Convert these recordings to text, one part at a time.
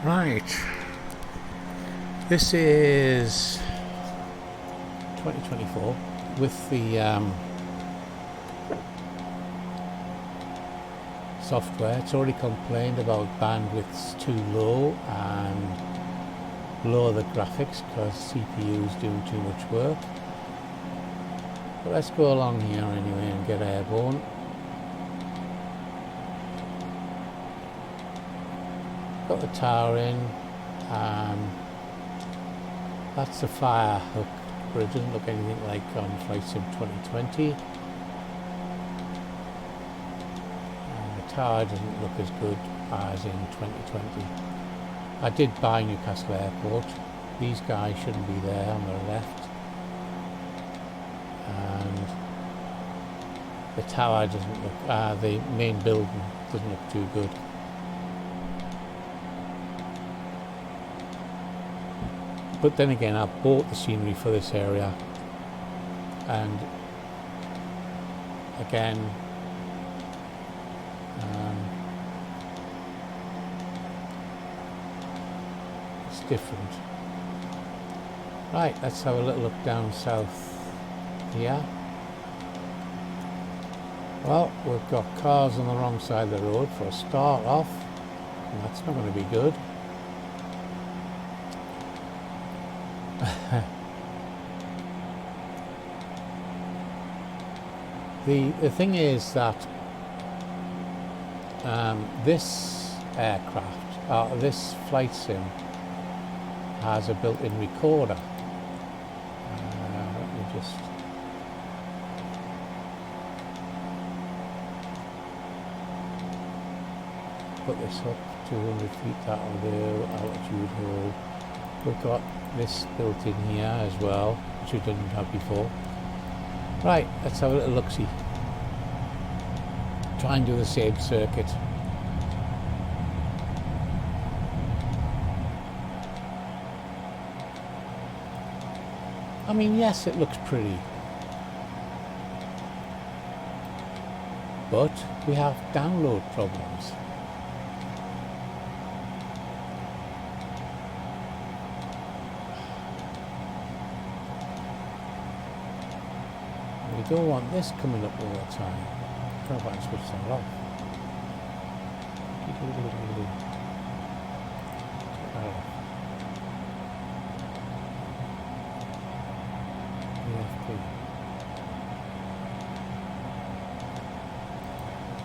Right, this is 2024 with the software. It's already complained about bandwidth's too low and lower the graphics because CPU's doing too much work. But let's go along here anyway and get airborne. Got the tower in. That's the fire hook, but it doesn't look anything like on Flight Sim 2020. And the tower doesn't look as good as in 2020. I did buy Newcastle Airport. These guys shouldn't be there on the left. And the tower doesn't look, the main building doesn't look too good. But then again, I bought the scenery for this area, and again, it's different. Right, let's have a little look down south here. Well, we've got cars on the wrong side of the road for a start off, and that's not going to be good. The thing is that this aircraft, this flight sim, has a built-in recorder. Let me just put this up 200 feet. That'll do. Altitude hold. We've got this built in here as well, which we didn't have before. Right, let's have a little look-see. Try and do the same circuit. I mean, yes, it looks pretty, but we have download problems. We don't want this coming up all the time. I don't know if I can switch that off. EFP.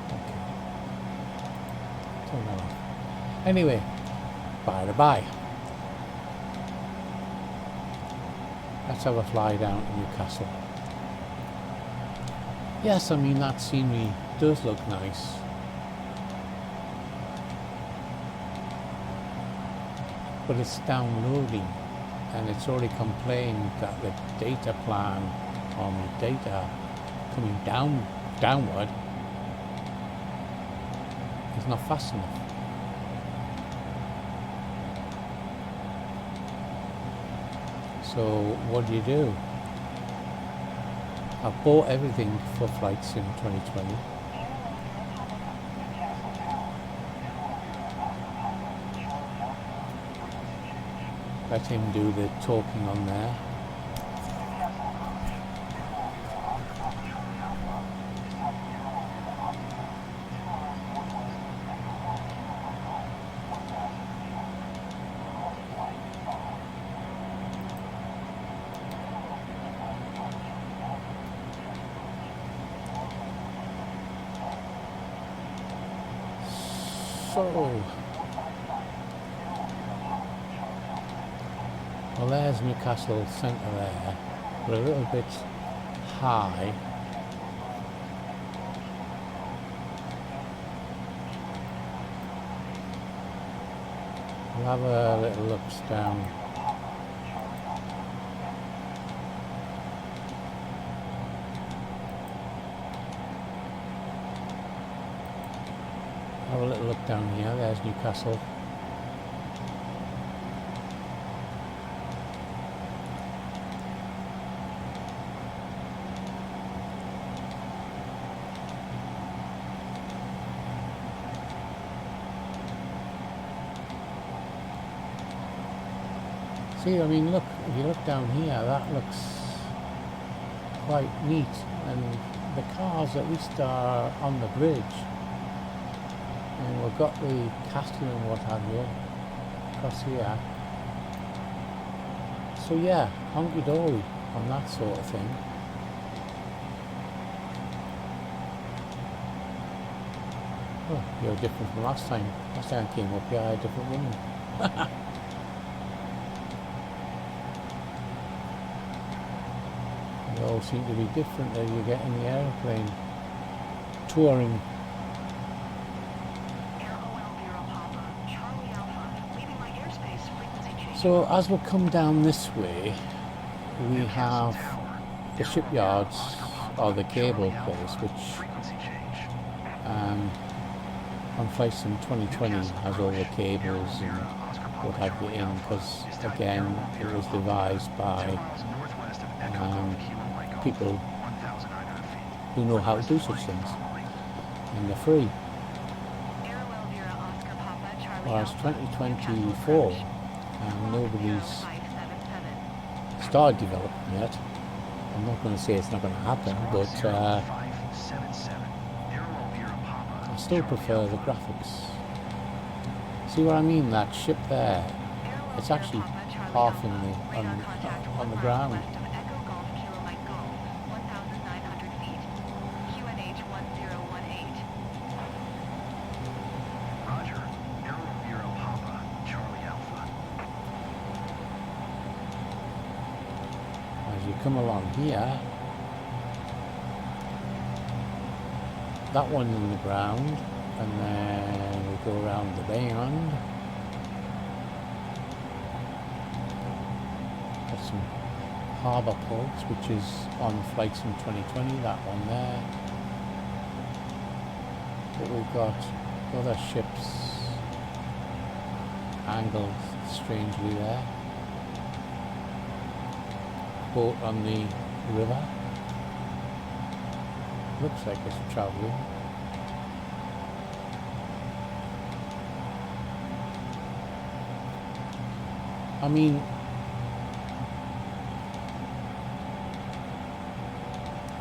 Okay. Turn that off. Anyway, by the by. Let's have a fly down to Newcastle. Yes, I mean, that scenery does look nice. But it's downloading, and it's already complained that the data plan on the data coming downward is not fast enough. So what do? I bought everything for Flight Sim 2020. Let him do the talking on there. Well, there's Newcastle Centre there. We're a little bit high. We'll have a little look down. Have a little look down here. There's Newcastle. See, I mean, look, if you look down here, that looks quite neat, and the cars at least are on the bridge, and we've got the castle and what have you across here. So yeah, honky-dory on that sort of thing. Oh, you're different from last time. Last time I came up here, I had a different woman. They all seem to be different as you get in the aeroplane. Touring. So as we come down this way, we have the shipyards, or the cable place, which on Flight Sim 2020 has all the cables and what have you in, because again it was devised by people who know how to do such things, and they're free. Whereas 2024, nobody's started developing yet. I'm not going to say it's not going to happen, but I still prefer the graphics. See what I mean? That ship there, it's actually half on the ground. As you come along here, that one in the ground, and then we go around the bend. Got some harbour ports, which is on Flight Sim 2020, that one there. But we've got other ships angled strangely there. Boat on the river. Looks like it's travelling. I mean,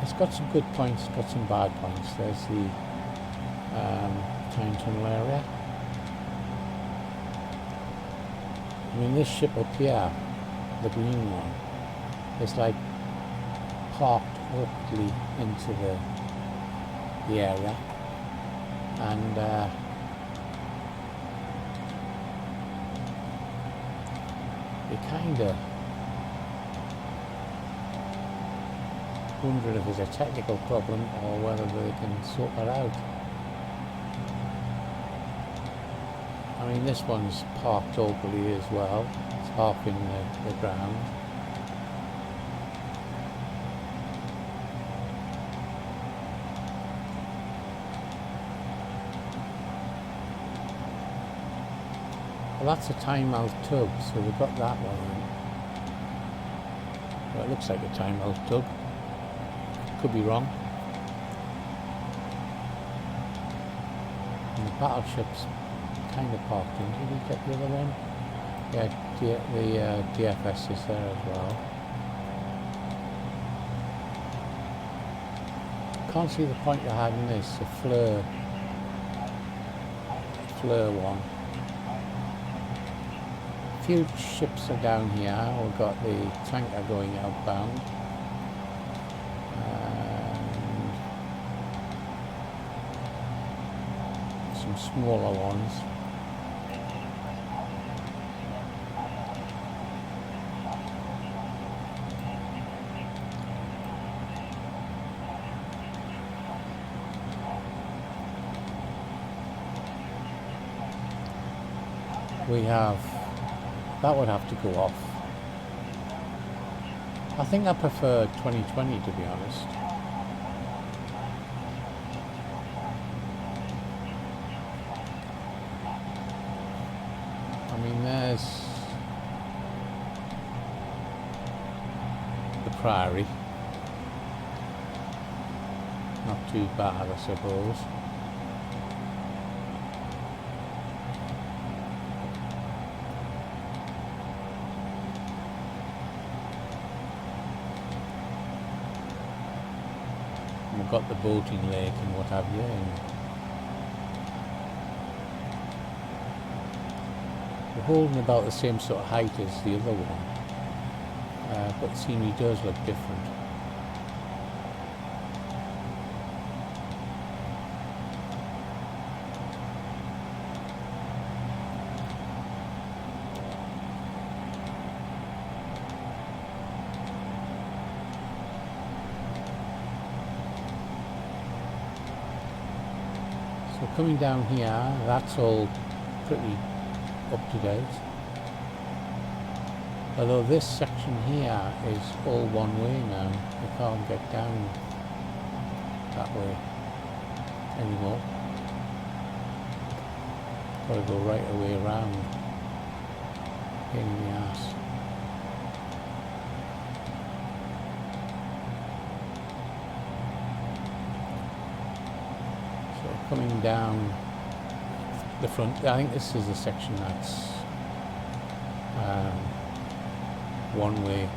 it's got some good points, got some bad points. There's the time tunnel area. I mean, this ship up here, the green one, is like parked awkwardly into the area, and you kind of wonder if it's a technical problem or whether they can sort that out. I mean, this one's parked awkwardly as well. It's half in the ground. Well, that's a timeout tug, so we've got that one in. Well, it looks like a timeout tug. Could be wrong. And the battleship's kind of parked in. Did we get the other one? Yeah, the DFS is there as well. Can't see the point I had in this, the Fleur one. A few ships are down here. We've got the tanker going outbound. And some smaller ones. We have, that would have to go off. I think I prefer 2020, to be honest. I mean, there's the Priory. Not too bad, I suppose. got the boating lake and what have you. And we're holding about the same sort of height as the other one, but the scenery does look different. So coming down here, that's all pretty up to date. Although this section here is all one way now, you can't get down that way anymore. Got to go right away around. Pain in the ass. So coming down the front, I think this is the section that's one way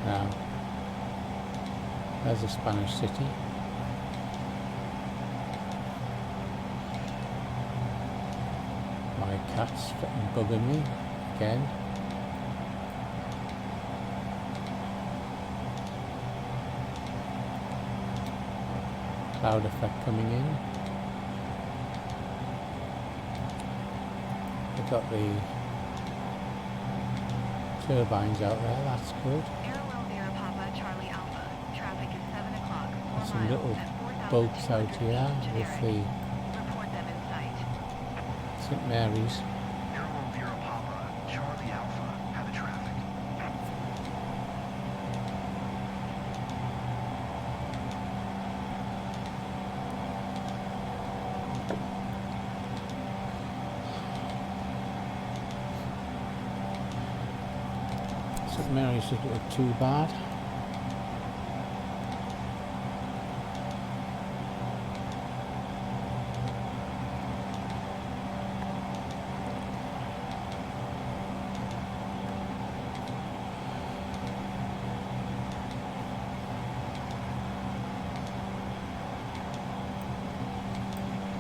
now. There's a Spanish city. My cat's fucking bugging me again. Cloud effect coming in. We've got the turbines out there, that's good. Some little boats out here with the St. Mary's. St. Mary's doesn't look too bad.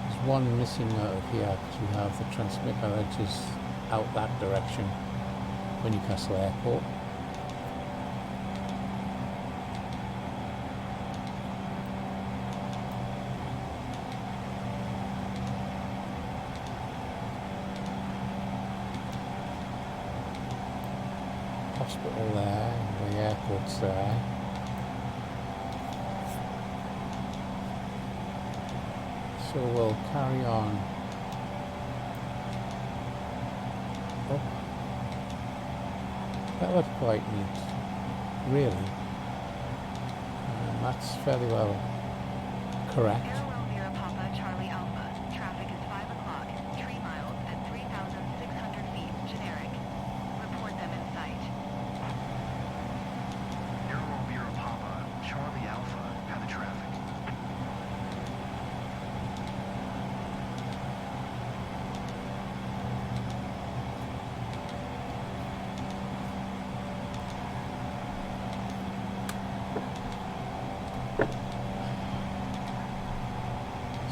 There's one missing out of here because we have the transmitter that is out that direction for Newcastle Airport. Hospital there, the airport's there. So we'll carry on up. That looked quite neat, really. That's fairly well correct.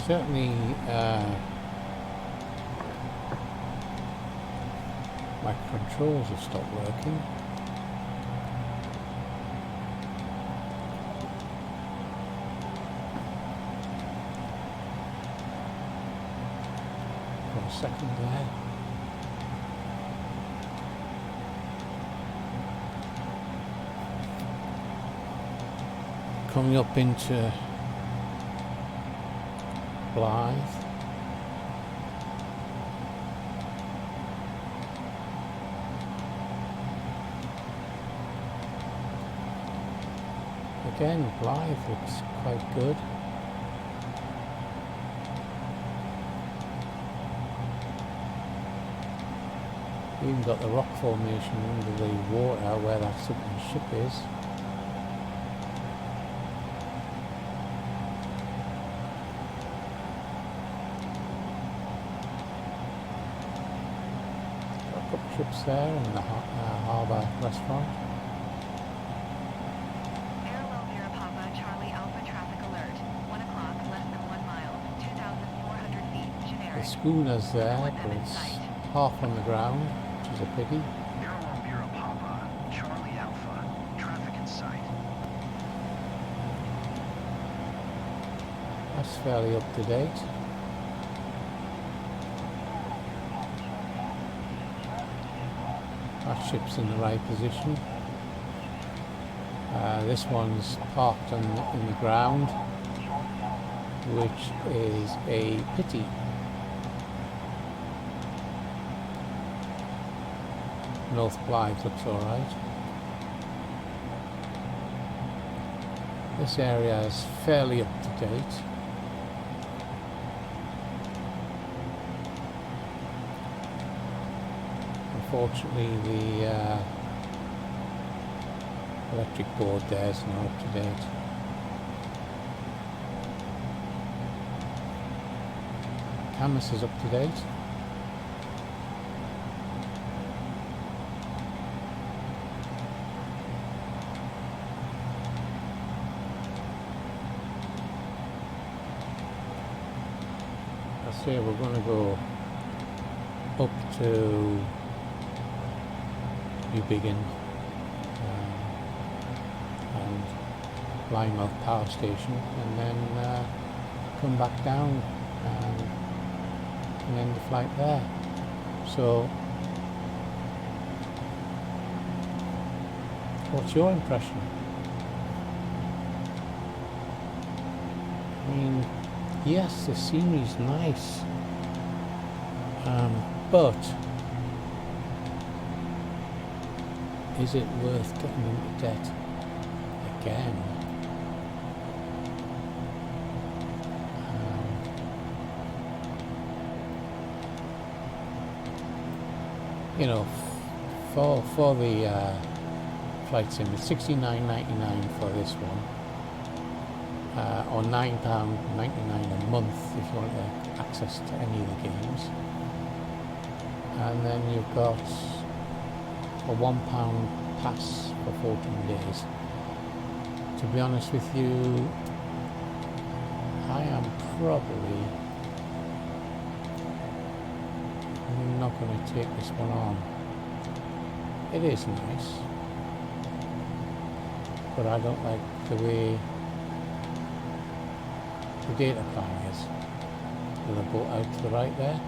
Certainly my controls have stopped working. For a second there. Coming up into Blythe. Again, Blythe looks quite good. Even got the rock formation under the water where that sinking ship is. Ships there in the harbour restaurant. Airwell Vera Papa Charlie Alpha traffic alert. schooners there, but it's half on the ground, which is a pity. Bureau Papa, Charlie Alpha, traffic in sight. That's fairly up to date. That ship's in the right position. This one's parked in the ground, which is a pity. North Blythe looks alright. This area is fairly up to date. Unfortunately, the electric board there is not up to date. Canvas is up to date. I say we're going to go up to New Biggin and Plymouth Power Station, and then come back down and end the flight there. So, what's your impression? I mean, yes, the scenery's nice, but is it worth getting into debt again? You know, for the flight sim, it's $69.99 for this one, or £9.99 a month if you want access to any of the games. And then you've got a £1 pass for 14 days. To be honest with you, I am probably not going to take this one on. It is nice, but I don't like the way the data plan is. With the boat out to the right there.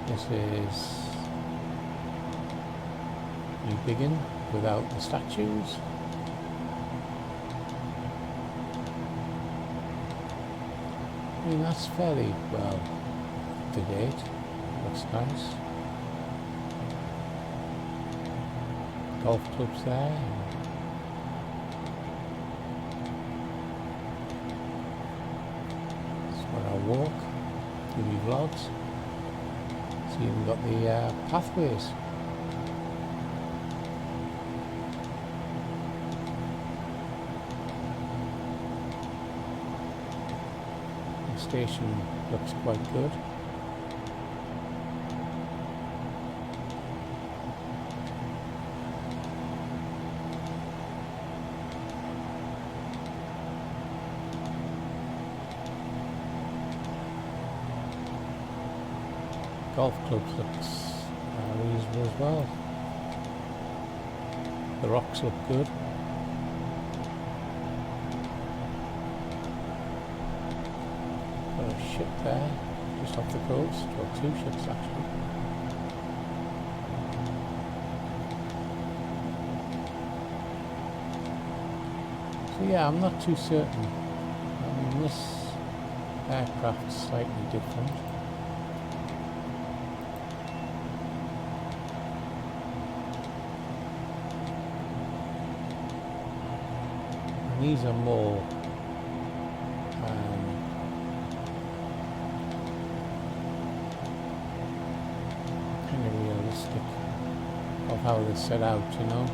This is New Biggin without the statues. I mean, that's fairly well to date. Looks nice. Golf clubs there. That's where I walk, do my vlogs. So you've got the pathways. The station looks quite good. Golf clubs looks reasonable as well. The rocks look good. Got a ship there, just off the coast, or two ships actually. So yeah, I'm not too certain. I mean, this aircraft's slightly different. These are more kind of realistic of how they're set out, you know.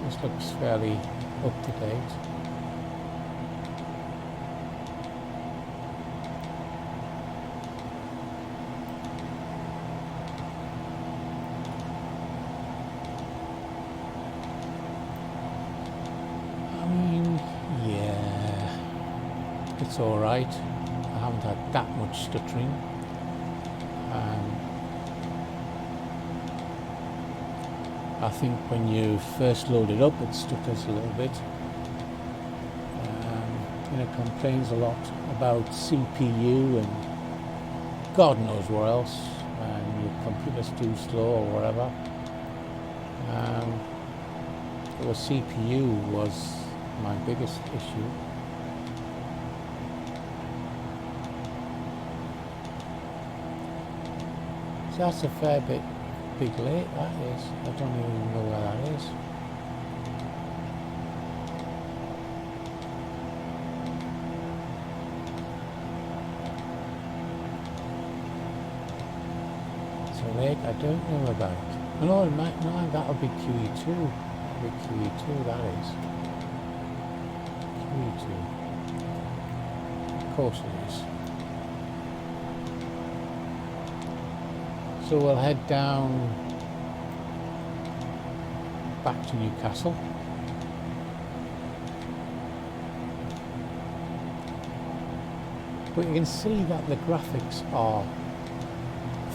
This looks fairly up to date. it's alright. I haven't had that much stuttering. I think when you first load it up, it stutters a little bit. It complains a lot about CPU and God knows where else, and your computer's too slow or whatever. The CPU was my biggest issue. So that's a fair bit big lake, that is. I don't even know where that is. It's a lake I don't know about. Oh, no, it might, no, that'll be QE2. That'll be QE2, that is. QE2. Of course it is. So we'll head down back to Newcastle. But you can see that the graphics are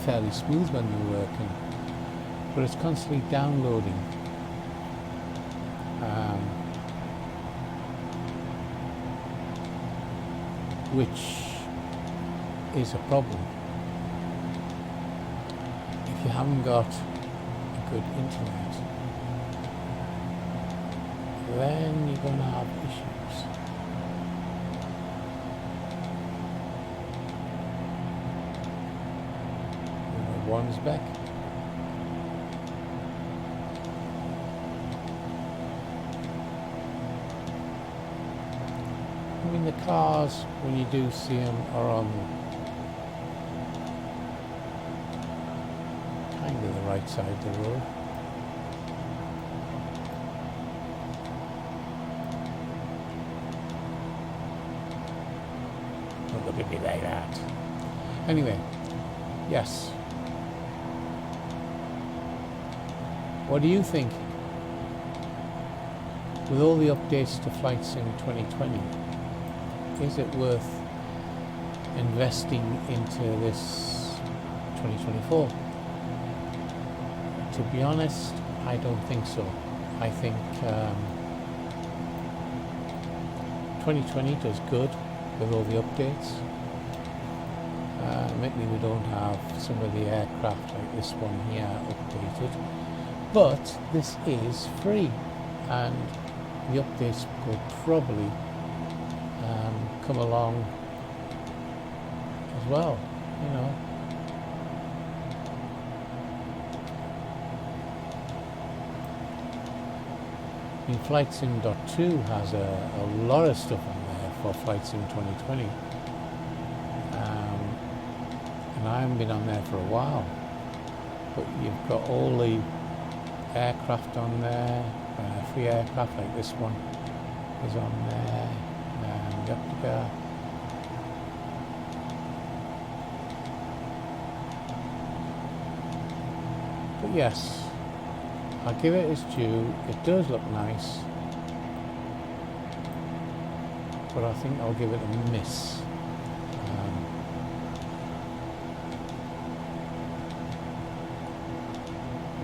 fairly smooth when they're working, but it's constantly downloading. Which is a problem. If you haven't got a good internet, then you're going to have issues. Wansbeck. I mean, the cars, when you do see them, are on kind of the right side of the road. Don't look at me like that. Anyway, yes. What do you think? With all the updates to Flight Sim 2020, is it worth investing into this 2024? To be honest, I don't think so. I think 2020 does good with all the updates. Maybe we don't have some of the aircraft like this one here updated, but this is free, and the updates could probably come along as well, you know. I mean, Flight Sim 2 has a lot of stuff on there for Flight Sim 2020. And I haven't been on there for a while. But you've got all the aircraft on there, free aircraft like this one is on there, Replica. But yes, I'll give it its due. It does look nice, but I think I'll give it a miss.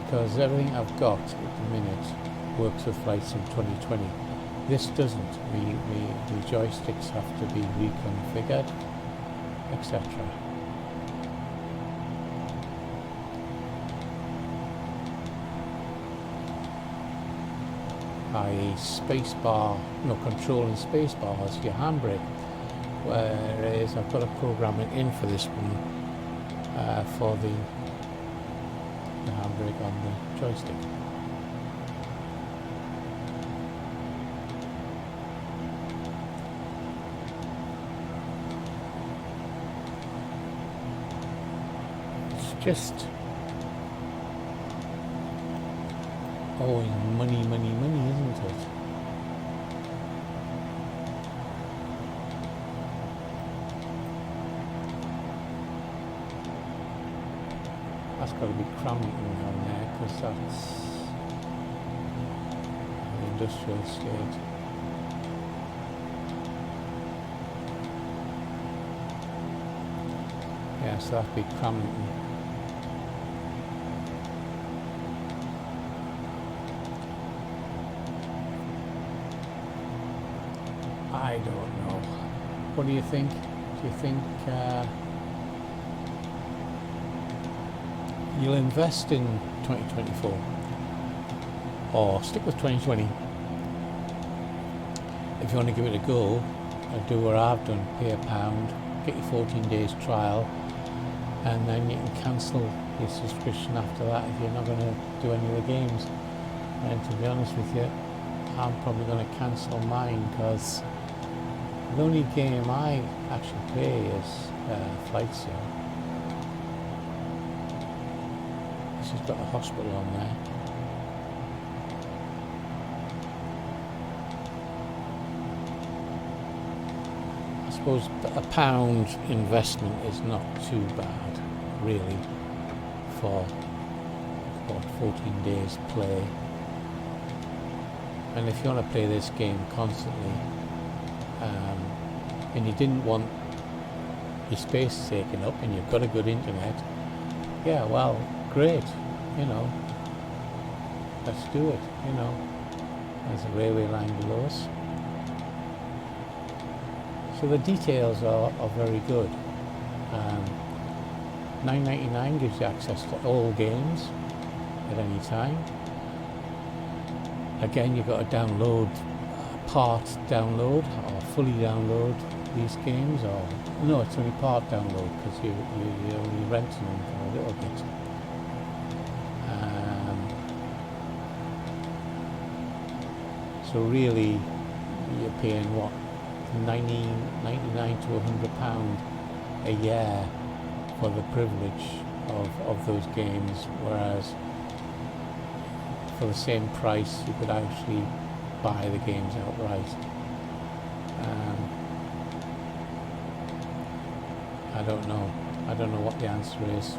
Because everything I've got at the minute works with Flight Sim 2020. This doesn't. The joysticks have to be reconfigured, etc. i.e. spacebar, control and spacebar is your handbrake, whereas I've got to program it in for this one for the handbrake on the joystick. It's just always money, isn't it? That's got to be Cramlington on there, because that's an industrial estate. Yeah, so that'd be Cramlington. I don't know. What do you think? Do you think you'll invest in 2024 or stick with 2020? If you want to give it a go, do what I've done, pay £1, get your 14 days trial, and then you can cancel your subscription after that if you're not going to do any of the games. And to be honest with you, I'm probably going to cancel mine because the only game I actually play is Flight Sim. This has got a hospital on there. I suppose £1 investment is not too bad, really, for about 14 days play. And if you want to play this game constantly, and you didn't want your space taken up and you've got a good internet, yeah, well, great, let's do it, There's a railway line below us. So the details are very good. $9.99 gives you access to all games at any time. Again, you've got to download, part download or fully download these games, or no, it's only part download because you're only renting them for a little bit. So really, you're paying what, 99 to £100 a year for the privilege of those games, whereas for the same price you could actually buy the games outright. I don't know what the answer is,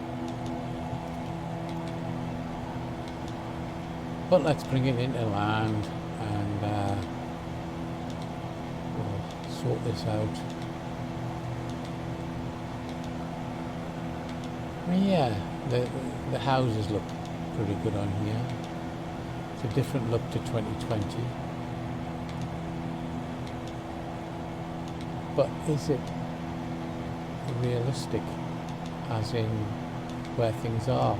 but let's bring it into land and we'll sort this out. I mean, yeah, the houses look pretty good on here. It's a different look to 2020. But is it realistic, as in where things are?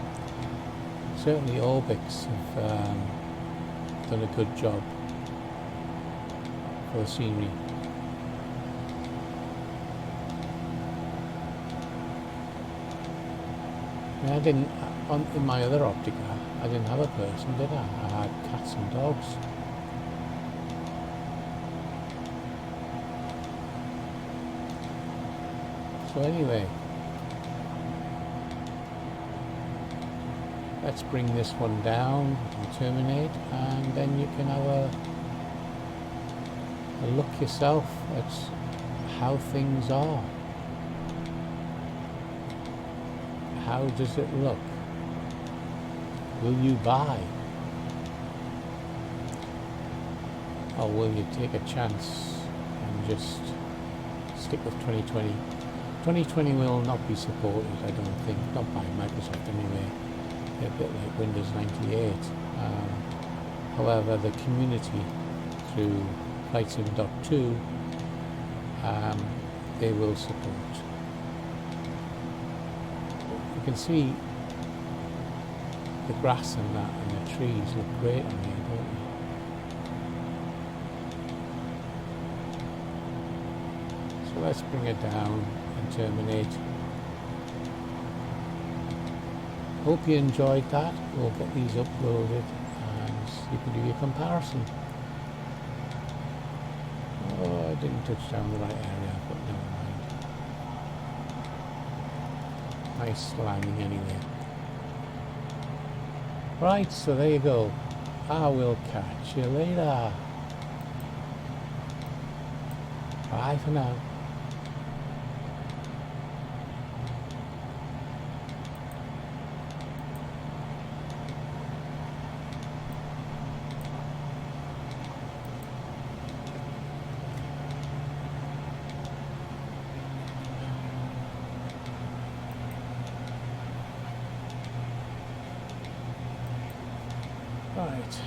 Certainly Orbix have done a good job for the scenery. I didn't, in my other Optica, I didn't have a person, did I? I had cats and dogs. So anyway, let's bring this one down and terminate, and then you can have a look yourself at how things are. How does it look? Will you buy? Or will you take a chance and just stick with 2020? 2020 will not be supported, I don't think, not by Microsoft anyway. They're a bit like Windows 98. However, the community through FlightSim.2, they will support. You can see the grass and that and the trees look great on here, don't they? So let's bring it down and terminate. Hope you enjoyed that. We'll get these uploaded and you can do your comparison. Oh, I didn't touch down the right area, but never mind. Nice landing anyway. Right, so there you go. I will catch you later. Bye for now. Right.